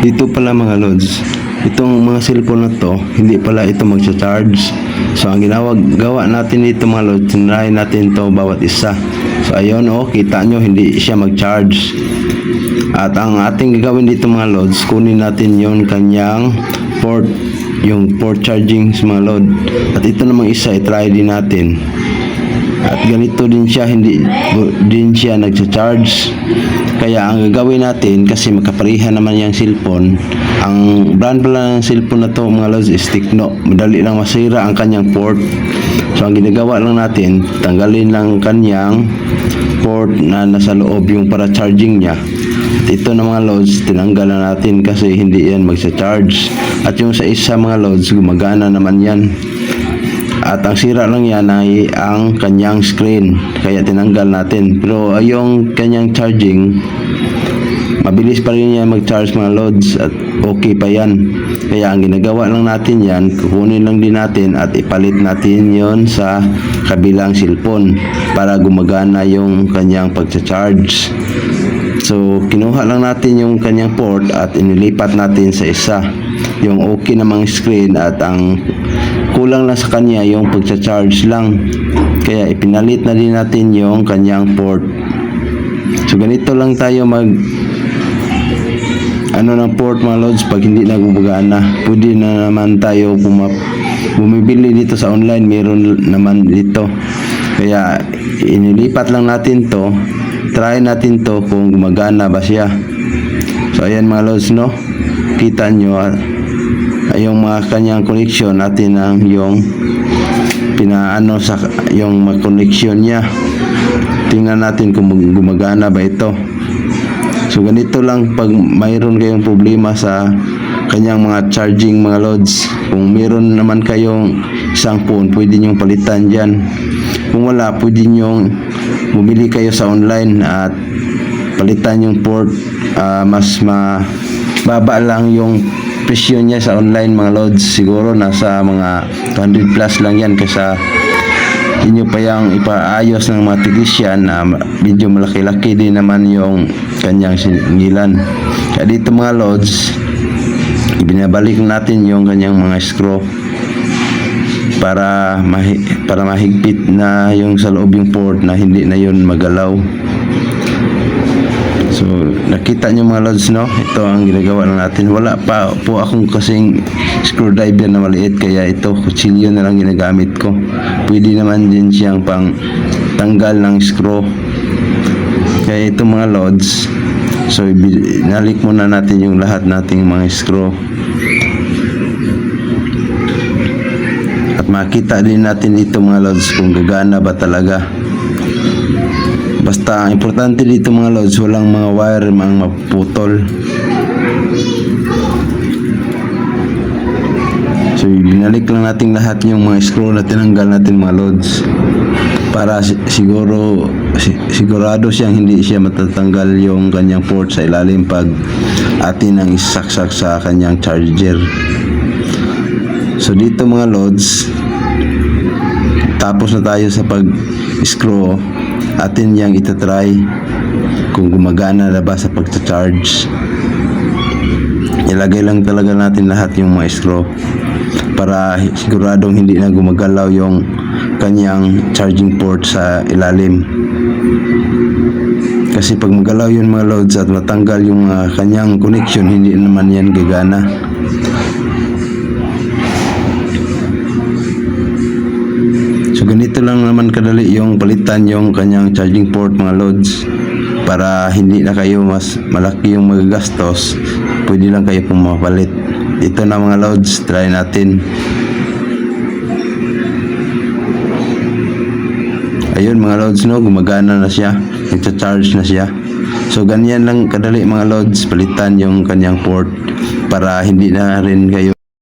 Dito pala mga lods, itong mga cellphone na to, hindi pala ito magsa-charge. So ang gawa natin dito mga lods, tinry natin to bawat isa. So ayun kita nyo hindi siya mag-charge. At ang ating gagawin dito mga lods, kunin natin yung kanyang port, yung port charging mga load. At ito namang isa, i-try din natin. At ganito din siya, hindi din siya nagsa-charge. Kaya ang gagawin natin, kasi magkaparihan naman yung cellphone, ang brand pala ng cellphone na to mga lods is Tecno. Madali lang masira ang kanyang port. So ang ginagawa lang natin, tanggalin lang kanyang port na nasa loob yung para charging niya. At ito na mga loads, tinanggal na natin kasi hindi yan magsa-charge. At yung sa isa mga loads, gumagana naman yan. At ang sira lang yan ay ang kanyang screen, kaya tinanggal natin. Pero yung kanyang charging, mabilis pa rin yan mag-charge mga loads at okay pa yan. Kaya ang ginagawa lang natin yan, kukunin lang din natin at ipalit natin yon sa kabilang cellphone para gumagana yung kanyang pagcha-charge. So kinuha lang natin yung kanyang port at inilipat natin sa isa, yung okay namang screen, at ang kulang lang sa kanya yung pagcha-charge lang. Kaya ipinalit na din natin yung kanyang port. So ganito lang tayo ng port mga loads pag hindi na gumagana. Pwede na naman tayo bumibili dito sa online, meron naman dito. Kaya inilipat lang natin to, try natin to kung gumagana ba siya. So ayan mga loads, no, kita nyo yung mga kanyang connection natin ang yung pinaano sa yung connection niya. Tingnan natin kung gumagana ba ito. So ganito lang pag mayroon kayong problema sa kanyang mga charging mga loads. Kung mayroon naman kayong isang phone, pwede nyong palitan dyan. Kung wala, pwede nyong bumili kayo sa online at palitan yung port. Mas mababa lang yung presyo niya sa online mga loads. Siguro nasa mga 200 plus lang yan, kaysa inyo pa yung ipaayos ng mga technician na medyo malaki-laki din naman yung kanyang singilan. Kaya dito mga loads, ibinabalik natin yung kanyang mga screw para mahigpit na yung sa loob yung port na hindi na yun magalaw. So nakita nyo mga loads, no, ito ang ginagawa lang natin. Wala pa po akong kasing screwdriver na maliit, kaya ito kutsilyo na lang ginagamit ko. Pwede naman din siyang pang tanggal ng screw. Kaya ito mga loads, so binalik muna natin yung lahat nating mga screw. At makita din natin dito mga loads kung gagana ba talaga. Basta ang importante dito mga loads, walang mga wire mga maputol. So binalik lang natin lahat yung mga screw na tinanggal natin mga loads, para sigurado siyang hindi siya matatanggal yung kanyang port sa ilalim pag atin ang isaksak sa kanyang charger. So dito mga loads, tapos na tayo sa pag-screw. Atin yang itatry kung gumagana na ba sa pagcha-charge. Ilagay lang talaga natin lahat yung mga screw para siguradong hindi na gumagalaw yung kanyang charging port sa ilalim. Kasi pag magalaw yun mga loads at matanggal yung kanyang connection, hindi naman yan gagana. So ganito lang naman kadali yung palitan yung kanyang charging port mga loads, para hindi na kayo mas malaki yung magagastos. Pwede lang kayo pumapalit. Ito na mga loads, try natin. Ayun mga loads, no, gumagana na siya, nagcha-charge na siya. So ganyan lang kadali mga loads, palitan yung kanyang port para hindi na rin kayo